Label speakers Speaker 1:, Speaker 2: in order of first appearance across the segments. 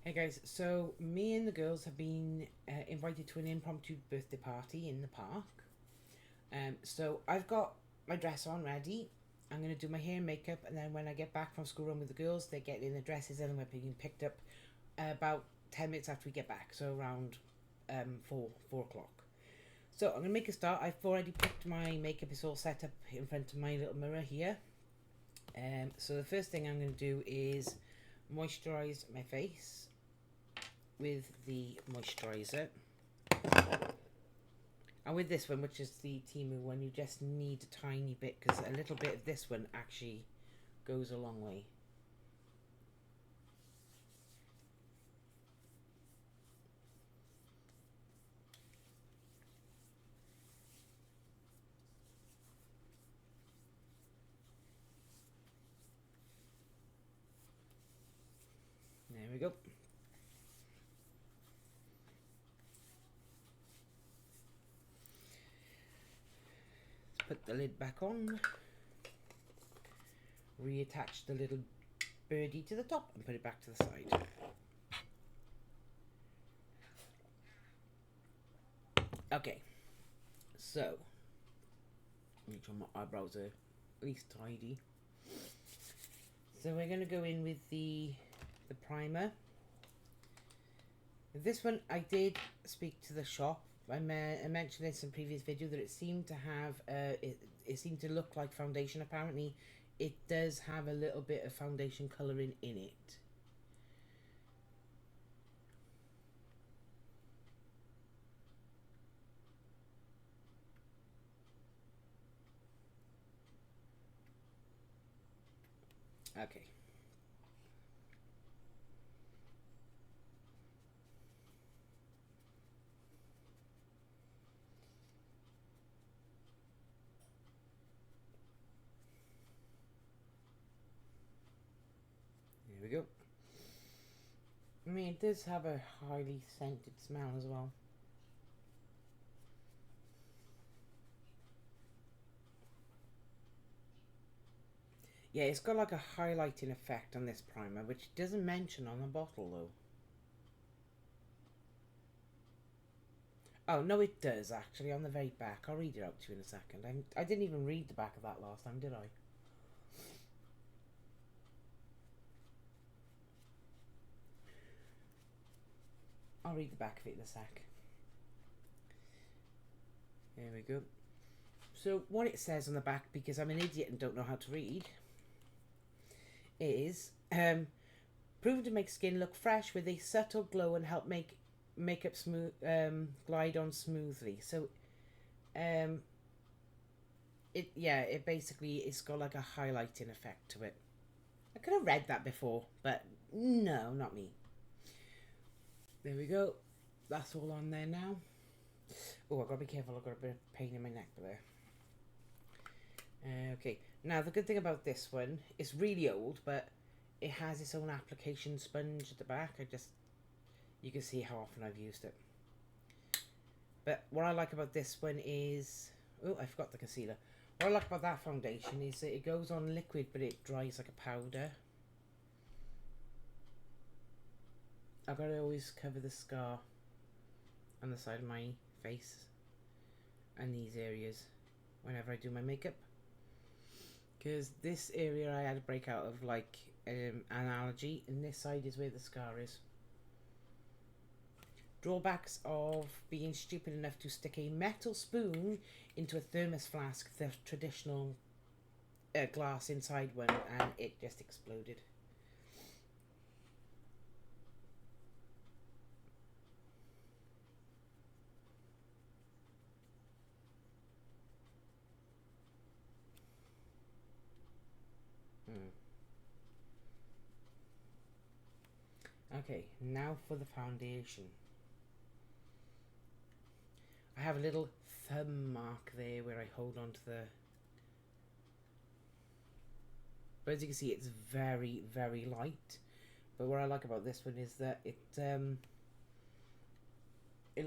Speaker 1: Hey guys, so me and the girls have been invited to an impromptu birthday party in the park. So I've got my dress on ready. I'm going to do my hair and makeup, and then when I get back from school run with the girls, they get in the dresses and we're being picked up about 10 minutes after we get back, so around 4 o'clock. So I'm going to make a start. I've already picked my makeup, it's all set up in front of my little mirror here. So the first thing I'm going to do is moisturize my face with the moisturizer. And with this one, which is the Timu one, you just need a tiny bit, because a little bit of this one actually goes a long way. There we go. Let's put the lid back on. Reattach the little birdie to the top and put it back to the side. Okay, so make sure my eyebrows are at least tidy. So we're going to go in with the primer. This one I did speak to the shop. I mentioned this in a previous video that it seemed to have it seemed to look like foundation. Apparently it does have a little bit of foundation colouring in it. Okay. There we go. I mean, it does have a highly scented smell as well. Yeah, it's got like a highlighting effect on this primer, which it doesn't mention on the bottle though. Oh, no, it does actually on the very back. I'll read it out to you in a second. I didn't even read the back of that last time, did I? I'll read the back of it in a sec. There we go. So what it says on the back, because I'm an idiot and don't know how to read, is proven to make skin look fresh with a subtle glow and help make makeup smooth glide on smoothly. So it basically it's got like a highlighting effect to it. I could have read that before, but no, not me. There we go. That's all on there now. Oh, I've got to be careful. I've got a bit of pain in my neck there. Okay, now the good thing about this one, it's really old, but it has its own application sponge at the back. You can see how often I've used it. But what I like about this one is, oh, I forgot the concealer. What I like about that foundation is that it goes on liquid, but it dries like a powder. I've got to always cover the scar on the side of my face and these areas whenever I do my makeup, because this area I had a breakout of like an allergy, and this side is where the scar is. Drawbacks of being stupid enough to stick a metal spoon into a thermos flask, the traditional glass inside one, and it just exploded. Okay, now for the foundation. I have a little thumb mark there where I hold on to the... But as you can see, it's very, very light. But what I like about this one is that it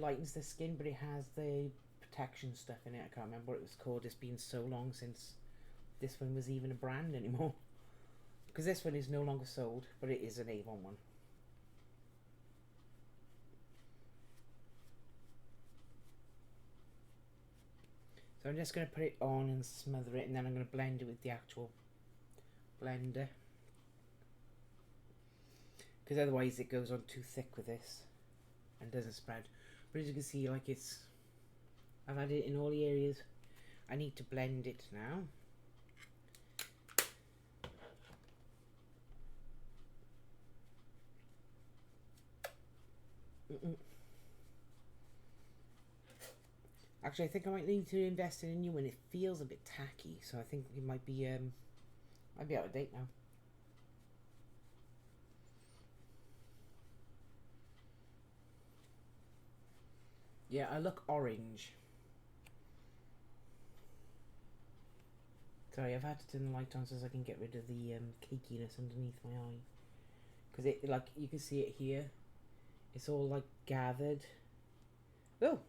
Speaker 1: lightens the skin, but it has the protection stuff in it. I can't remember what it was called. It's been so long since this one was even a brand anymore. Because this one is no longer sold, but it is an Avon one. So I'm just going to put it on and smother it, and then I'm going to blend it with the actual blender. Because otherwise it goes on too thick with this and doesn't spread. But as you can see, like I've had it in all the areas. I need to blend it now. Actually, I think I might need to invest in a new one. It feels a bit tacky, so I think it might be out of date now. Yeah, I look orange. Sorry, I've had to turn the light on so I can get rid of the cakiness underneath my eye. Because it, like, you can see it here. It's all like gathered. Oh,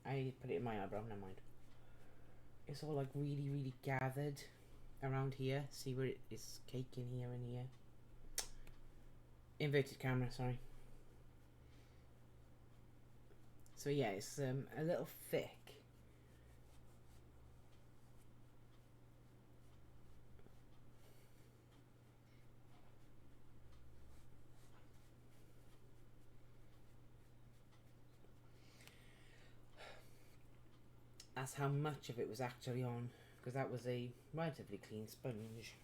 Speaker 1: I put it in my eyebrow. Never mind. It's all like really, really gathered around here. See where it's caking here and here. Inverted camera, sorry. So yeah, it's a little thick. That's how much of it was actually on, because that was a relatively clean sponge.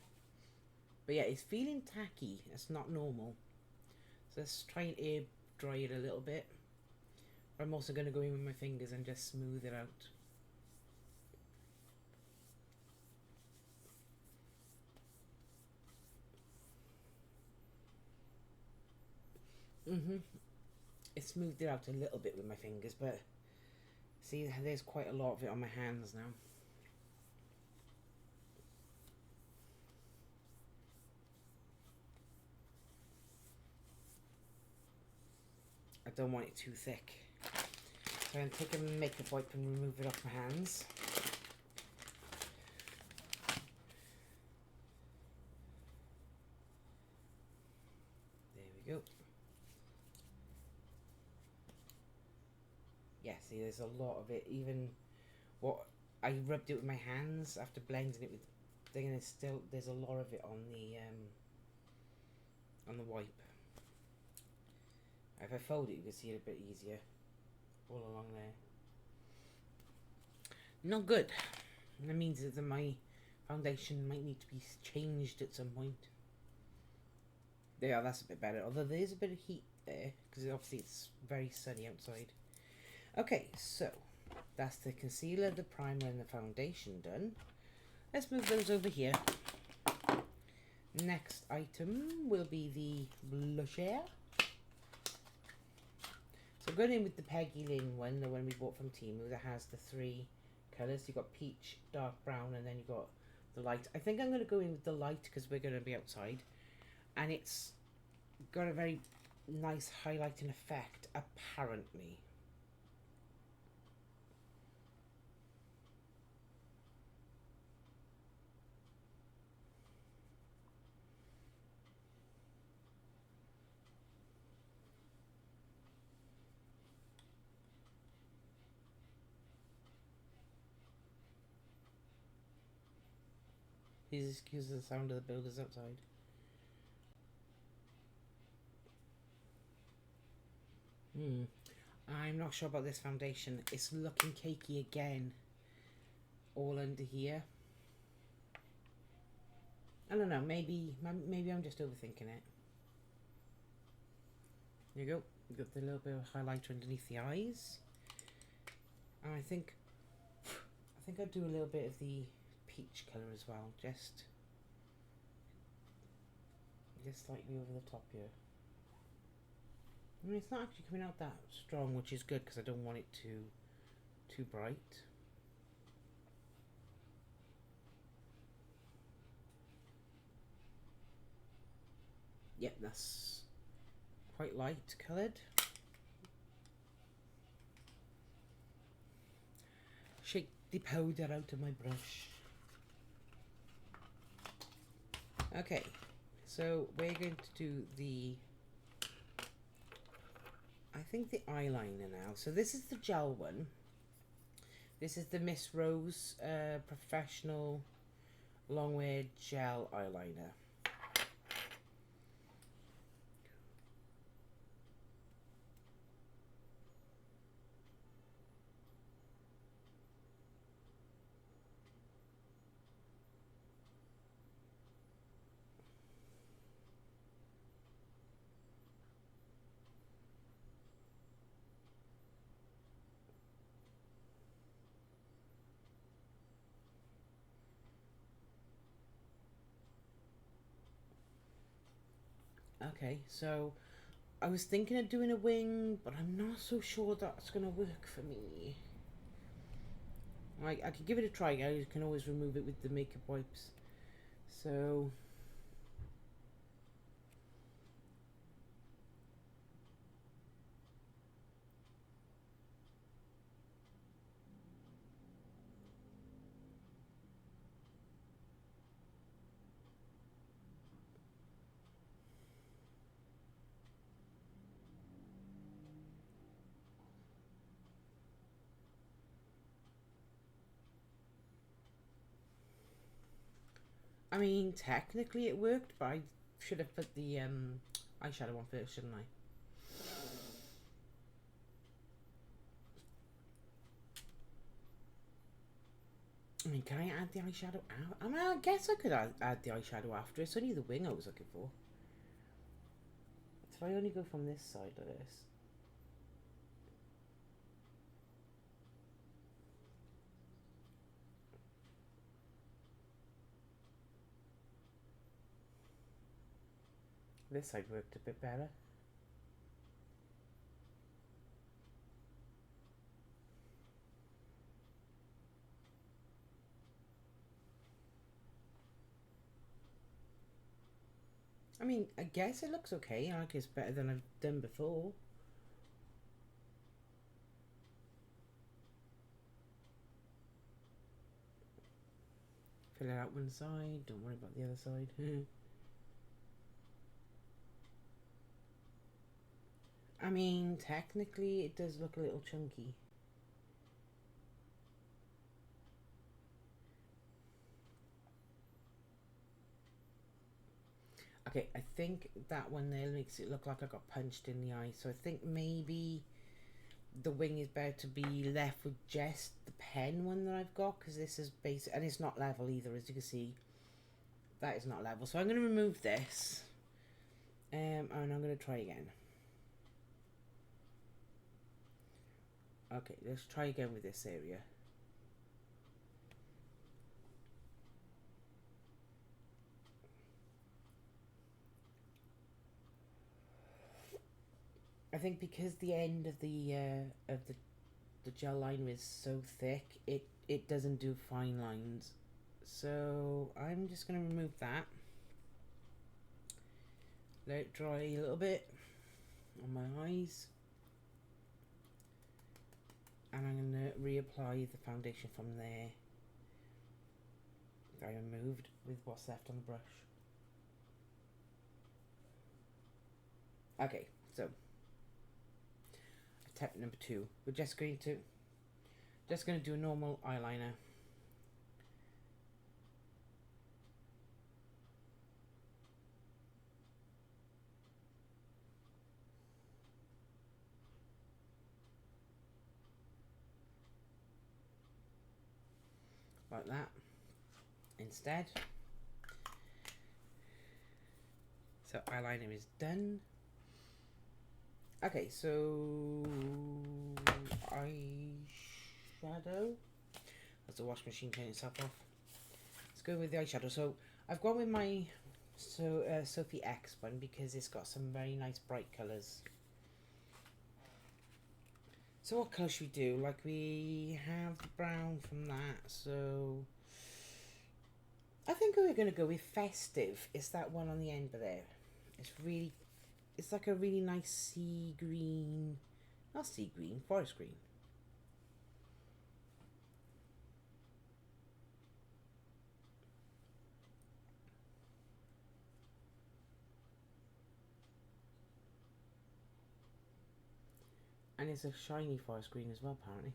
Speaker 1: But yeah, it's feeling tacky. It's not normal. So let's try and air dry it a little bit. But I'm also going to go in with my fingers and just smooth it out. It smoothed it out a little bit with my fingers, but see, there's quite a lot of it on my hands now. I don't want it too thick. So I'm going to take a makeup wipe and remove it off my hands. There we go. Yeah, see, there's a lot of it. Even what I rubbed it with my hands after blending it with thing, and there's a lot of it on the wipe. If I fold it, you can see it a bit easier all along there. Not good. That means that my foundation might need to be changed at some point. Yeah, that's a bit better. Although there is a bit of heat there, because obviously it's very sunny outside. Okay, so that's the concealer, the primer, and the foundation done. Let's move those over here. Next item will be the blusher. So going in with the Peggy Lynn one, the one we bought from Temu, that has the 3 colours. You've got peach, dark brown, and then you've got the light. I think I'm going to go in with the light because we're going to be outside. And it's got a very nice highlighting effect, apparently. Please excuse the sound of the builders outside. I'm not sure about this foundation. It's looking cakey again. All under here. I don't know, maybe I'm just overthinking it. There you go. You've got the little bit of highlighter underneath the eyes. And I think I'll do a little bit of the peach colour as well, just slightly over the top here. I mean, it's not actually coming out that strong, which is good because I don't want it too bright. Yep, that's quite light coloured. Shake the powder out of my brush. Okay, so we're going to do I think the eyeliner now. So this is the gel one. This is the Miss Rose Professional Longwear Gel Eyeliner. Okay, so I was thinking of doing a wing, but I'm not so sure that's going to work for me. I could give it a try. I can always remove it with the makeup wipes. So I mean, technically it worked, but I should have put the eyeshadow on first, shouldn't I? I mean, can I add the eyeshadow out? I mean, I guess I could add the eyeshadow after. It's only the wing I was looking for. So I only go from this side of this. This side worked a bit better. I mean, I guess it looks okay. I guess better than I've done before. Fill it out one side, don't worry about the other side. I mean, technically it does look a little chunky. Okay, I think that one there makes it look like I got punched in the eye. So I think maybe the wing is better to be left with just the pen one that I've got, because this is basic and it's not level either, as you can see. That is not level. So I'm going to remove this. And I'm going to try again. Okay, let's try again with this area. I think because the end of the gel liner is so thick, it doesn't do fine lines. So I'm just going to remove that. Let it dry a little bit on my eyes. And I'm going to reapply the foundation from there that I removed with what's left on the brush. Okay, so step number 2. We're just going to do a normal eyeliner. Like that instead. So eyeliner is done. Okay, so eyeshadow. As the wash machine turns itself off. Let's go with the eyeshadow. So I've gone with my Sophie X one because it's got some very nice bright colours. So what colour should we do? Like, we have the brown from that, so I think we're going to go with Festive. It's that one on the end of there. It's like a really nice sea green, not sea green, forest green. And it's a shiny forest green as well, apparently.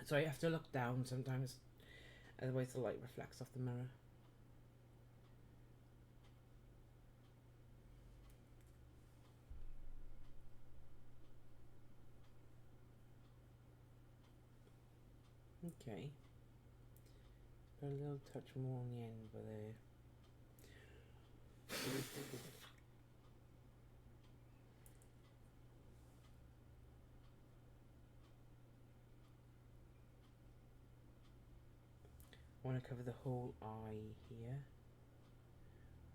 Speaker 1: So I have to look down sometimes, otherwise the light reflects off the mirror. Okay. Got a little touch more on the end but there. I want to cover the whole eye here,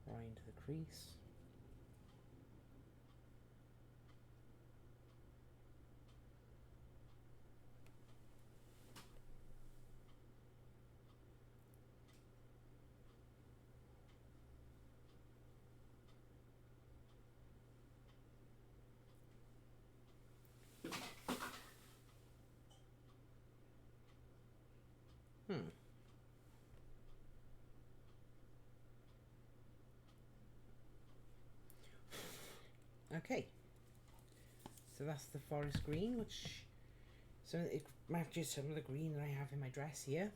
Speaker 1: right into the crease. Okay, so that's the forest green, which so it matches some of the green that I have in my dress here.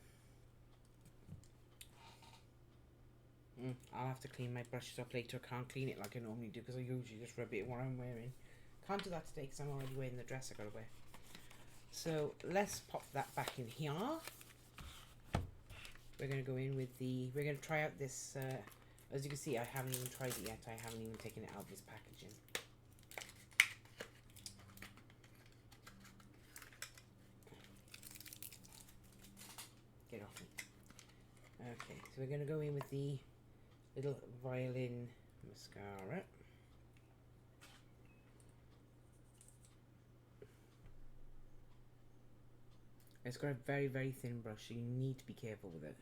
Speaker 1: I'll have to clean my brushes up later. I can't clean it like I normally do because I usually just rub it in what I'm wearing. Can't do that today because I'm already wearing the dress I gotta wear. So let's pop that back in here. We're gonna go in with the. We're gonna try out this. As you can see, I haven't even tried it yet. I haven't even taken it out of this packaging. Get off me. Okay, so we're gonna go in with the little violin mascara. It's got a very, very thin brush, so you need to be careful with it.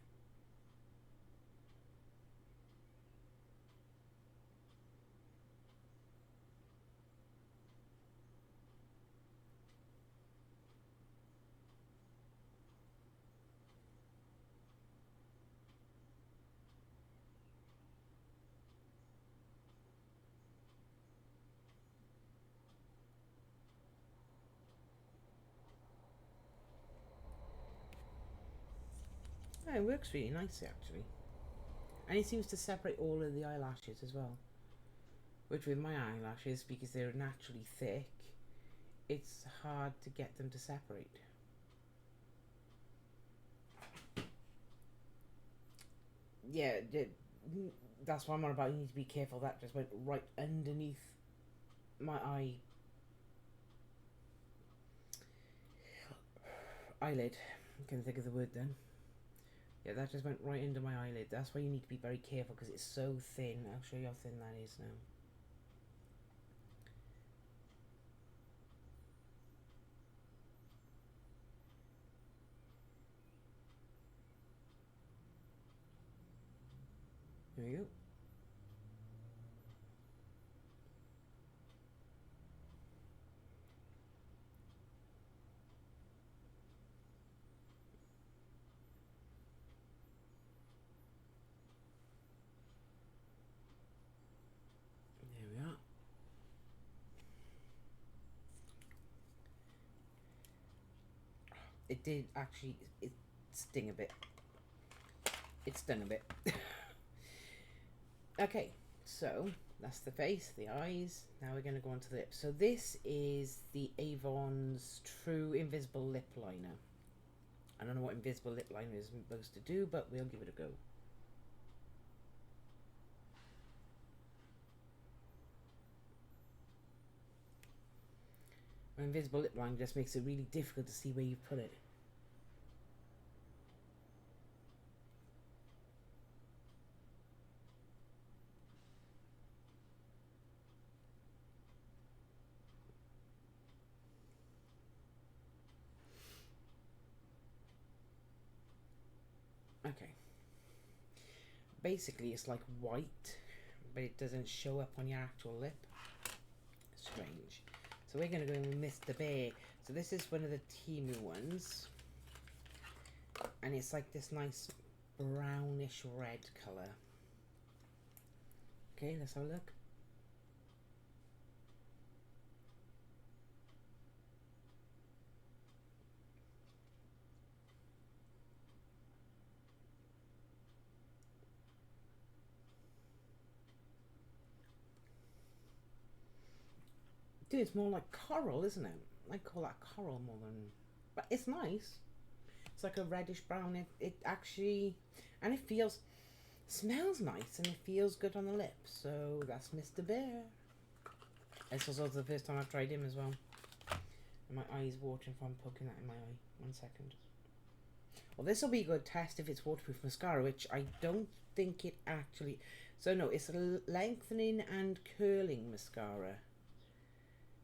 Speaker 1: Oh, it works really nicely actually. And it seems to separate all of the eyelashes as well. Which with my eyelashes, because they're naturally thick, it's hard to get them to separate. Yeah, that's what I'm on about. You need to be careful. That just went right underneath my eyelid. I can't think of the word then. Yeah, that just went right into my eyelid. That's why you need to be very careful because it's so thin. I'll show you how thin that is now. There you go. There we are. It did actually, it sting a bit. It stung a bit. Okay, so that's the face, the eyes. Now we're going to go on to the lips. So this is the Avon's True Invisible Lip Liner. I don't know what invisible lip liner is supposed to do, but we'll give it a go. An invisible lip liner just makes it really difficult to see where you put it. Okay. Basically, it's like white, but it doesn't show up on your actual lip. Strange. So we're going to go in with Mr. Bear. So this is one of the Timu ones. And it's like this nice brownish red colour. Okay, let's have a look. Dude, it's more like coral, isn't it? I call that coral more than... But it's nice. It's like a reddish brown. It actually... And it feels... Smells nice and it feels good on the lips. So that's Mr. Bear. This was also the first time I've tried him as well. And my eye's watering from poking that in my eye. 1 second. Well, this will be a good test if it's waterproof mascara, which I don't think it actually... So no, it's a lengthening and curling mascara.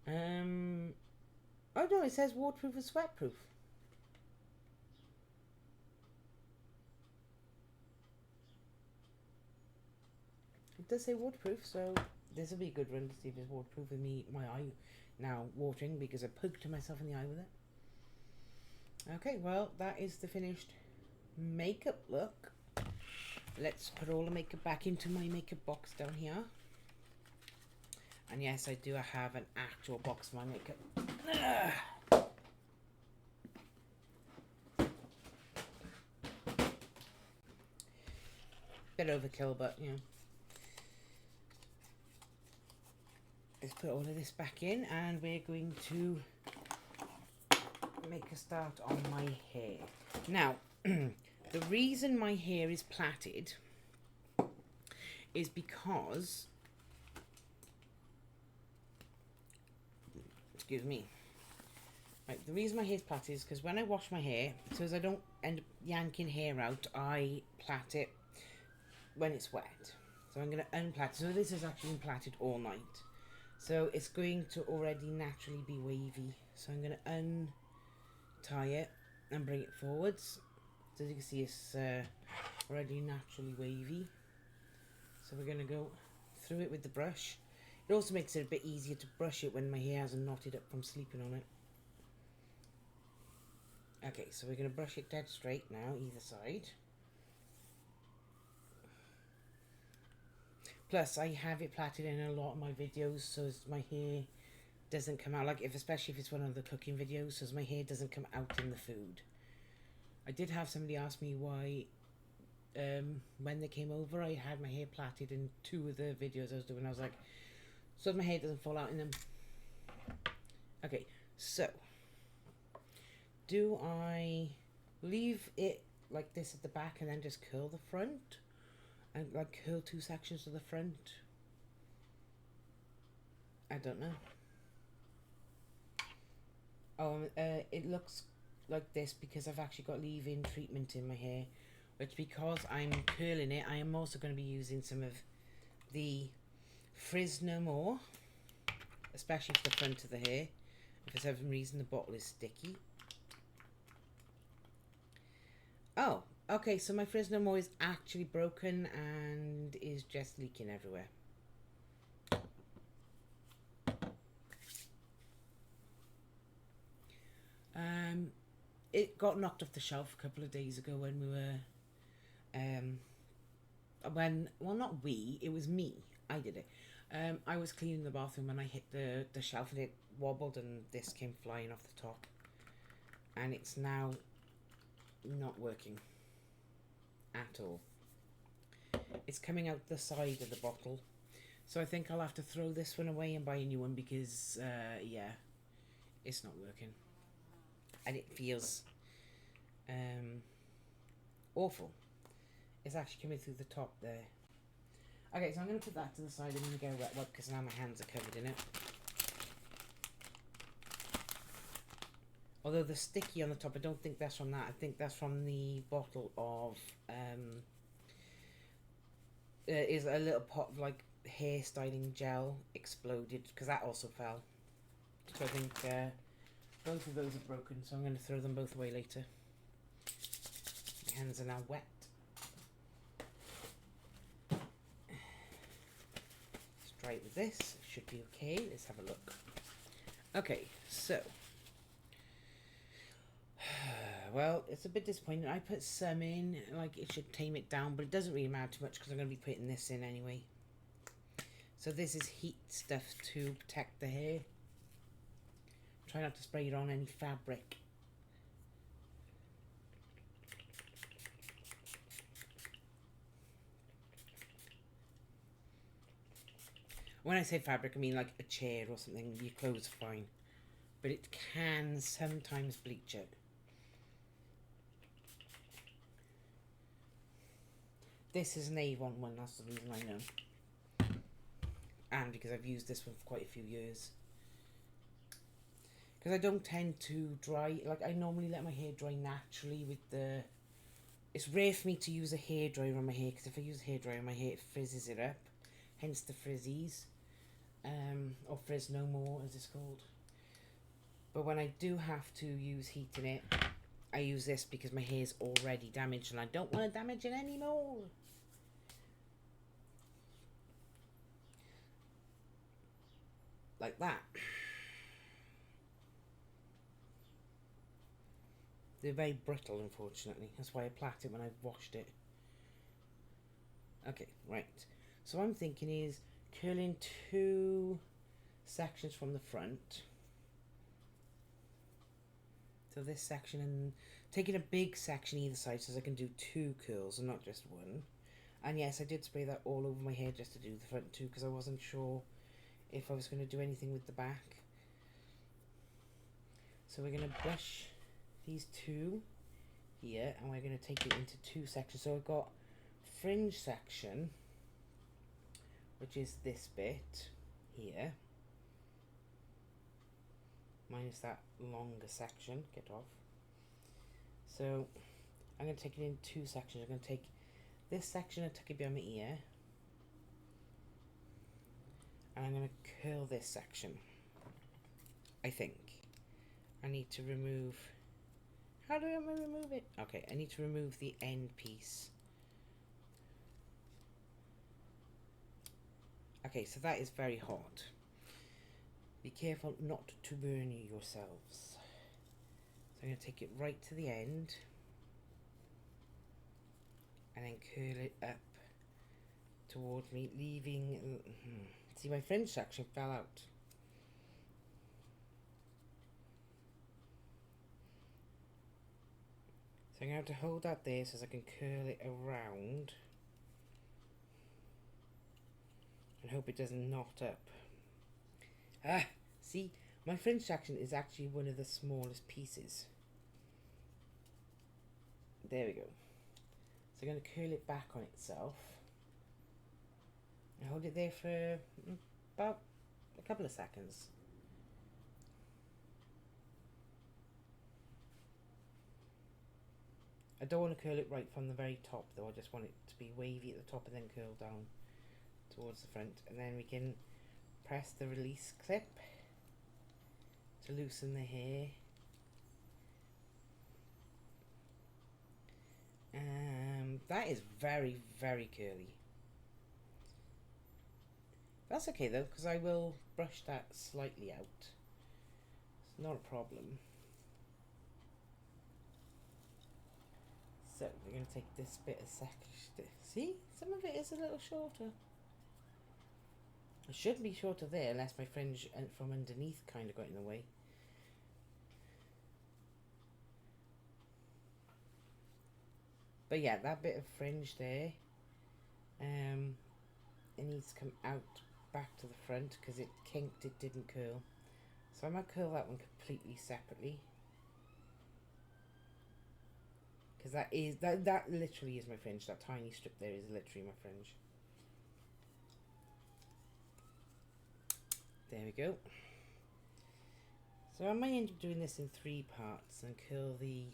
Speaker 1: Oh no, it says waterproof and sweatproof. It does say waterproof, so this will be a good run to see if it's waterproof with my eye now watering because I poked myself in the eye with it. Okay, well, that is the finished makeup look. Let's put all the makeup back into my makeup box down here. And yes, I do have an actual box of my makeup. Bit overkill, but you know. Let's put all of this back in and we're going to make a start on my hair. Now, the reason my hair is plaited is because, excuse me, right, the reason my hair is plaited is because when I wash my hair, so as I don't end up yanking hair out, I plait it when it's wet. So I'm going to unplait. So this has actually been plaited all night. So it's going to already naturally be wavy. So I'm going to untie it and bring it forwards. So as you can see, it's already naturally wavy. So we're going to go through it with the brush. It also makes it a bit easier to brush it when my hair hasn't knotted up from sleeping on it. Okay, so we're going to brush it dead straight now, either side. Plus, I have it plaited in a lot of my videos, so as my hair doesn't come out, like especially if it's one of the cooking videos, so as my hair doesn't come out in the food. I did have somebody ask me why, when they came over, I had my hair plaited in 2 of the videos I was doing. I was like, so my hair doesn't fall out in them. Okay, so do I leave it like this at the back and then just curl the front? And like curl 2 sections to the front? I don't know. Oh, it looks like this because I've actually got leave-in treatment in my hair, which because I'm curling it, I am also going to be using some of the Frizz No More, especially for the front of the hair. For some reason the bottle is sticky. Oh, okay, so my Frizz No More is actually broken and is just leaking everywhere. It got knocked off the shelf a couple of days ago when we were, well, not we, it was me. I did it. I was cleaning the bathroom and I hit the shelf and it wobbled and this came flying off the top. And it's now not working at all. It's coming out the side of the bottle. So I think I'll have to throw this one away and buy a new one because, yeah, it's not working. And it feels awful. It's actually coming through the top there. Okay, so I'm going to put that to the side. I'm going to get a wet wipe because now my hands are covered in it. Although the sticky on the top, I don't think that's from that. I think that's from the bottle of, is a little pot of like hair styling gel exploded because that also fell. So I think both of those are broken, so I'm going to throw them both away later. My hands are now wet. Let's try it with this. It should be okay. Let's have a look. Okay, so well, it's a bit disappointing. I put some in, like it should tame it down, but it doesn't really matter too much because I'm going to be putting this in anyway. So this is heat stuff to protect the hair. Try not to spray it on any fabric. When I say fabric, I mean like a chair or something. Your clothes are fine. But it can sometimes bleach out. This is an Avon one, that's the reason I know. And because I've used this one for quite a few years. Because I don't tend to dry, like I normally let my hair dry naturally with the... It's rare for me to use a hairdryer on my hair, because if I use a hairdryer on my hair, it frizzes it up. Hence the frizzies. Or frizz no more, as it's called. But when I do have to use heat in it, I use this because my hair's already damaged and I don't want to damage it anymore. Like that. They're very brittle, unfortunately. That's why I plait it when I've washed it. Okay, right. So what I'm thinking is curling 2 sections from the front. So this section, and taking a big section either side so I can do 2 curls and not just 1. And yes, I did spray that all over my hair just to do the front too, because I wasn't sure if I was going to do anything with the back. So we're going to brush these 2 here, and we're going to take it into 2 sections. So I've got fringe section, which is this bit here, minus that longer section, get off. So I'm going to take it in 2 sections. I'm going to take this section and tuck it behind my ear, and I'm going to curl this section. I think I need to remove... How do I remove it? Okay, I need to remove the end piece. Okay, so that is very hot. Be careful not to burn yourselves. So I'm going to take it right to the end and then curl it up towards me, leaving... See, my fringe section fell out. So I'm going to have to hold that there so I can curl it around and hope it doesn't knot up. Ah, see, my fringe section is actually one of the smallest pieces. There we go. So I'm going to curl it back on itself and hold it there for about a couple of seconds. I don't want to curl it right from the very top though, I just want it to be wavy at the top and then curl down towards the front, and then we can press the release clip to loosen the hair. That is very, very curly. That's okay though, because I will brush that slightly out. It's not a problem. So we're going to take this bit of section. See, some of it is a little shorter. It shouldn't be shorter there unless my fringe from underneath kind of got in the way. But yeah, that bit of fringe there, it needs to come out back to the front because it kinked, it didn't curl. So I might curl that one completely separately. Because that literally is my fringe. That tiny strip there is literally my fringe. There we go. So I might end up doing this in 3 parts and curl the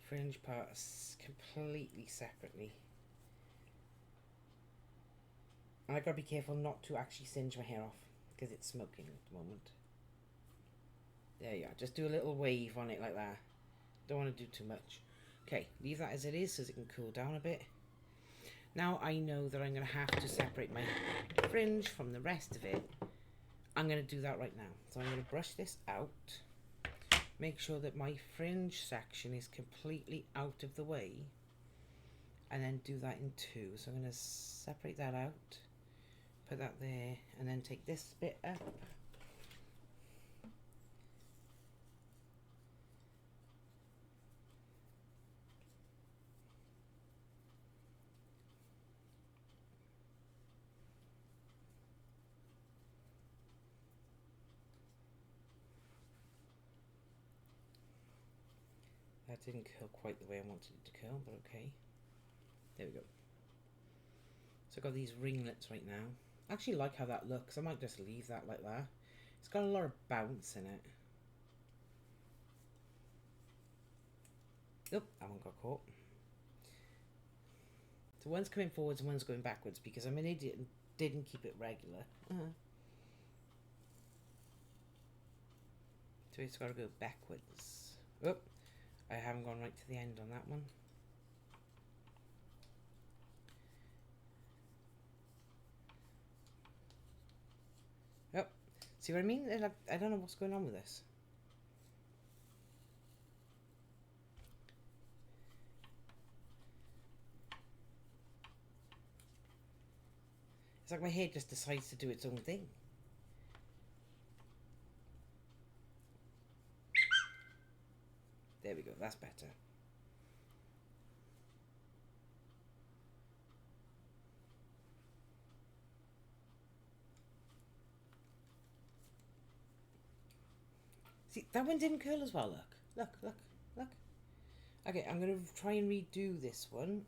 Speaker 1: fringe parts completely separately. And I've got to be careful not to actually singe my hair off because it's smoking at the moment. There you are. Just do a little wave on it like that. Don't want to do too much. Okay, leave that as it is so it can cool down a bit. Now I know that I'm going to have to separate my fringe from the rest of it. I'm going to do that right now. So I'm going to brush this out. Make sure that my fringe section is completely out of the way. And then do that in 2. So I'm going to separate that out. Put that there. And then take this bit up. That didn't curl quite the way I wanted it to curl, but okay. There we go. So I've got these ringlets right now. I actually like how that looks. I might just leave that like that. It's got a lot of bounce in it. Oop, that one got caught. So one's coming forwards and one's going backwards because I'm an idiot and didn't keep it regular. So it's got to go backwards. Oop, I haven't gone right to the end on that one. Oh, see what I mean? I don't know what's going on with this. It's like my hair just decides to do its own thing. There we go, that's better. See, that one didn't curl as well, look. Look, look, look. Okay, I'm going to try and redo this one.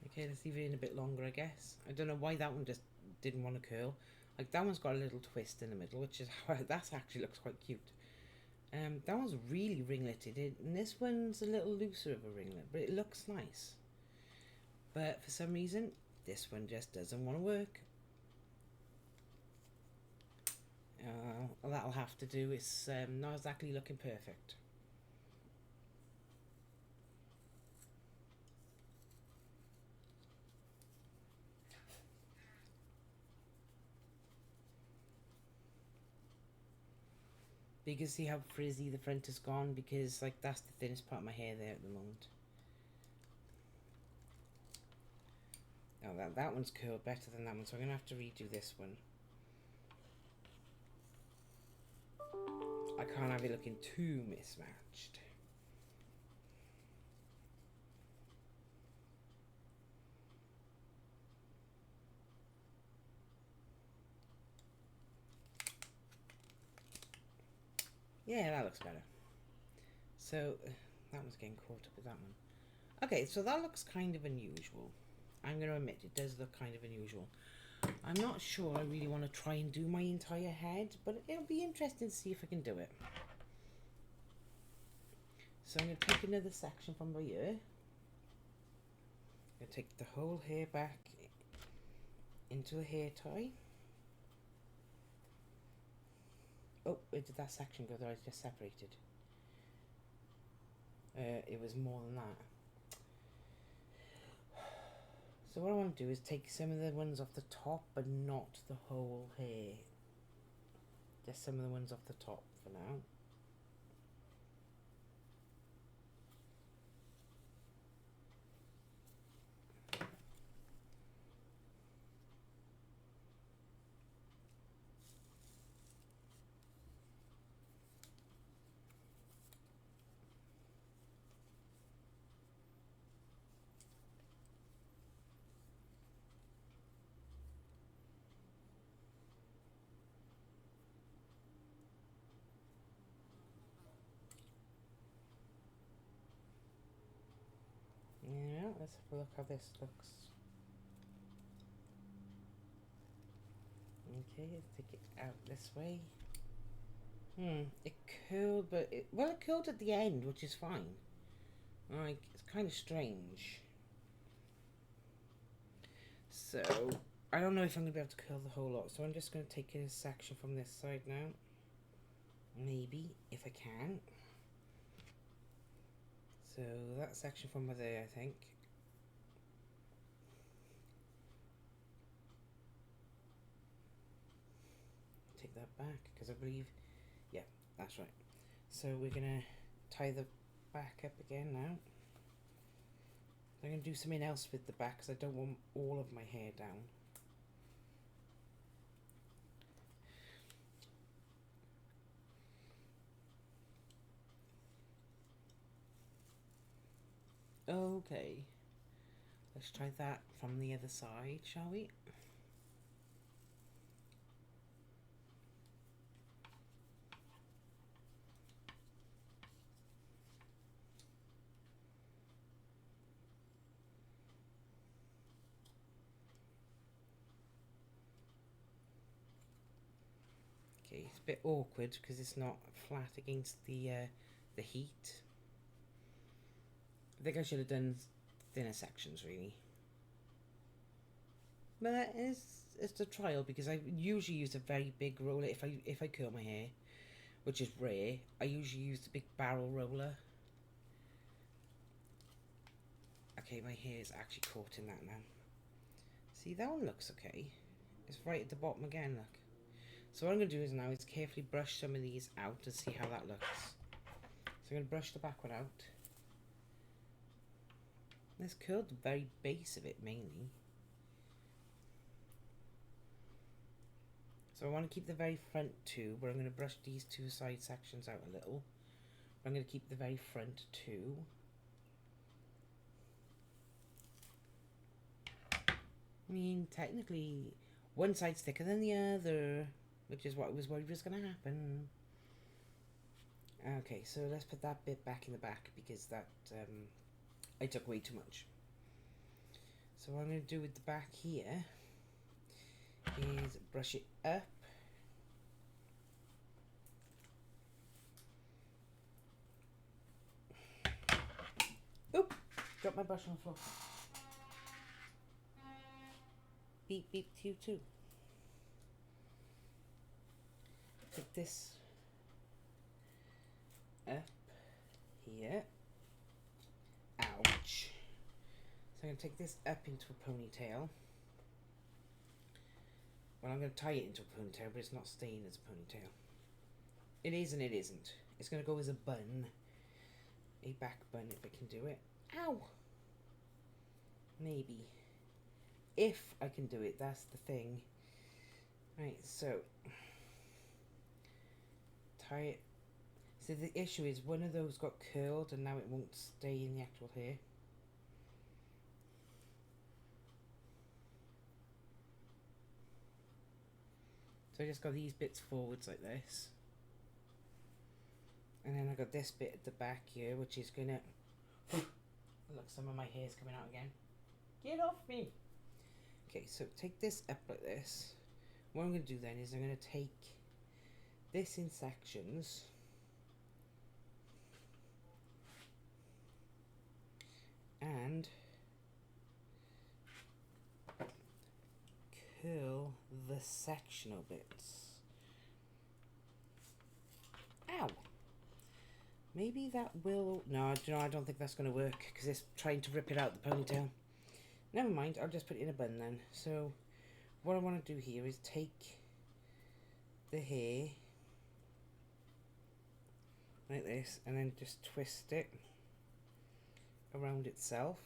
Speaker 1: Okay, let's leave it in a bit longer, I guess. I don't know why that one just didn't want to curl. Like, that one's got a little twist in the middle, which is how that actually looks quite cute. That one's really ringleted, and this one's a little looser of a ringlet, but it looks nice. But for some reason, this one just doesn't want to work. All that'll have to do is not exactly looking perfect. But you can see how frizzy the front has gone because like that's the thinnest part of my hair there at the moment. Oh, that one's curled better than that one, so I'm going to have to redo this one. I can't have it looking too mismatched. Yeah, that looks better. So, that one's getting caught up with that one. Okay, so that looks kind of unusual. I'm going to admit, it does look kind of unusual. I'm not sure I really want to try and do my entire head, but it'll be interesting to see if I can do it. So I'm going to take another section from my ear. I'm going to take the whole hair back into a hair tie. Oh, where did that section go that I just separated? It was more than that. So what I want to do is take some of the ones off the top, but not the whole hair. Just some of the ones off the top for now. Yeah, let's have a look how this looks. Okay, let's take it out this way. It curled, but it curled at the end, which is fine. Like, it's kind of strange. So, I don't know if I'm going to be able to curl the whole lot, so I'm just going to take a section from this side now. Maybe, if I can. So, that section from there, I think. Take that back, because I believe, yeah, that's right. So, we're going to tie the back up again now. I'm going to do something else with the back, because I don't want all of my hair down. Okay, let's try that from the other side, shall we? Okay, it's a bit awkward because it's not flat against the heat. I think I should have done thinner sections really. But it's a trial because I usually use a very big roller if I curl my hair, which is rare. I usually use the big barrel roller. Okay, my hair is actually caught in that now. See, that one looks okay. It's right at the bottom again, look. So what I'm going to do is now is carefully brush some of these out to see how that looks. So I'm going to brush the back one out. Let's curl the very base of it mainly. So I want to keep the very front too, but I'm going to brush these two side sections out a little. I'm going to keep the very front too. I mean, technically, one side's thicker than the other, which is what I was worried was going to happen. Okay, so let's put that bit back in the back because that I took way too much. So what I'm going to do with the back here is brush it up. Oop! Dropped my brush on the floor. Beep beep to you too. Put this up here. Ouch. So I'm going to take this up into a ponytail. Well, I'm going to tie it into a ponytail, but it's not staying as a ponytail. It is and it isn't. It's going to go as a bun. A back bun if I can do it. Ow! Maybe. If I can do it, that's the thing. Right, so tie it. So the issue is one of those got curled and now it won't stay in the actual hair. So I just got these bits forwards like this. And then I got this bit at the back here, which is gonna... Look, some of my hair's coming out again. Get off me! Okay, so take this up like this. What I'm going to do then is I'm going to take this in sections. And curl the sectional bits. Ow! Maybe that will... No, I don't think that's going to work because it's trying to rip it out the ponytail. Never mind, I'll just put it in a bun then. So what I want to do here is take the hair like this and then just twist it around itself.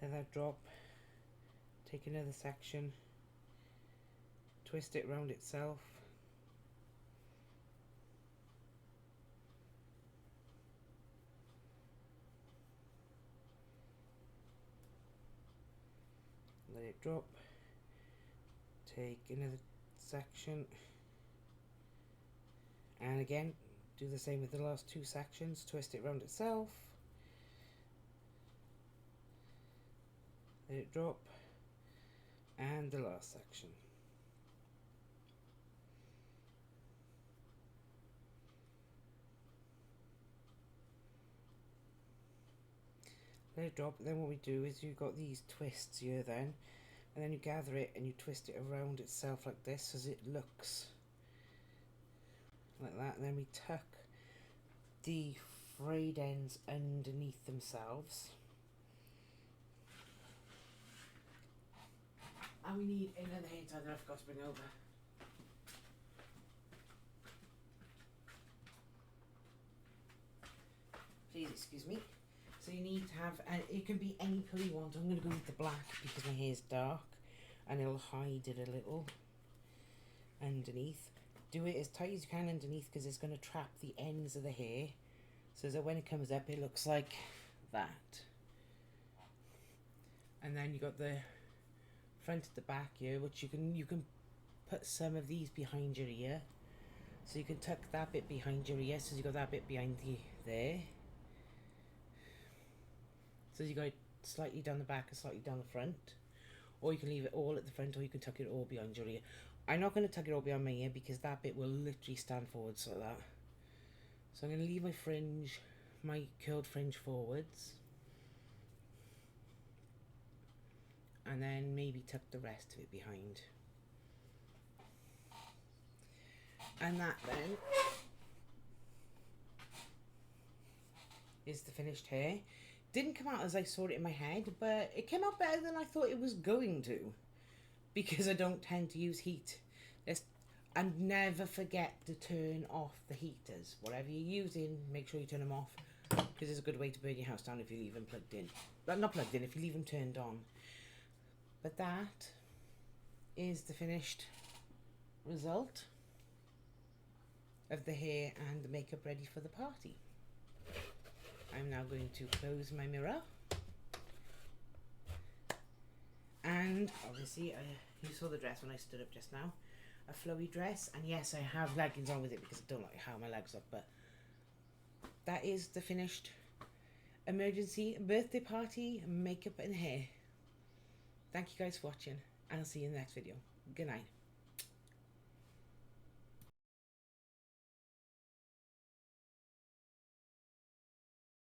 Speaker 1: Let that drop. Take another section, twist it around itself. Let it drop. Take another section. And again, do the same with the last two sections. Twist it around itself. Let it drop. And the last section. Let it drop. Then what we do is you've got these twists here then. And then you gather it and you twist it around itself like this as it looks like that. And then we tuck the frayed ends underneath themselves. And we need another hair tie that I forgot to bring over. Please excuse me. So you need to have, and it can be any colour you want. I'm going to go with the black because my hair is dark and it'll hide it a little underneath. do it as tight as you can underneath because it's going to trap the ends of the hair, so that when it comes up it looks like that. And then you got the front at the back here, which you can put some of these behind your ear, so you can tuck that bit behind your ear, so you got that bit behind there, so you got it slightly down the back and slightly down the front, or you can leave it all at the front, or you can tuck it all behind your ear. I'm not going to tuck it all behind my ear because that bit will literally stand forwards like that. So I'm going to leave my fringe, my curled fringe forwards, and then maybe tuck the rest of it behind. And that then is the finished hair. Didn't come out as I saw it in my head, but it came out better than I thought it was going to, because I don't tend to use heat. And never forget to turn off the heaters. Whatever you're using, make sure you turn them off, because it's a good way to burn your house down if you leave them plugged in. Well, not plugged in, if you leave them turned on. But that is the finished result of the hair and the makeup ready for the party. I'm now going to close my mirror, and obviously you saw the dress when I stood up just now, a flowy dress, and yes, I have leggings on with it because I don't like how my legs look, but that is the finished emergency birthday party makeup and hair. Thank you guys for watching, and I'll see you in the next video. Good night.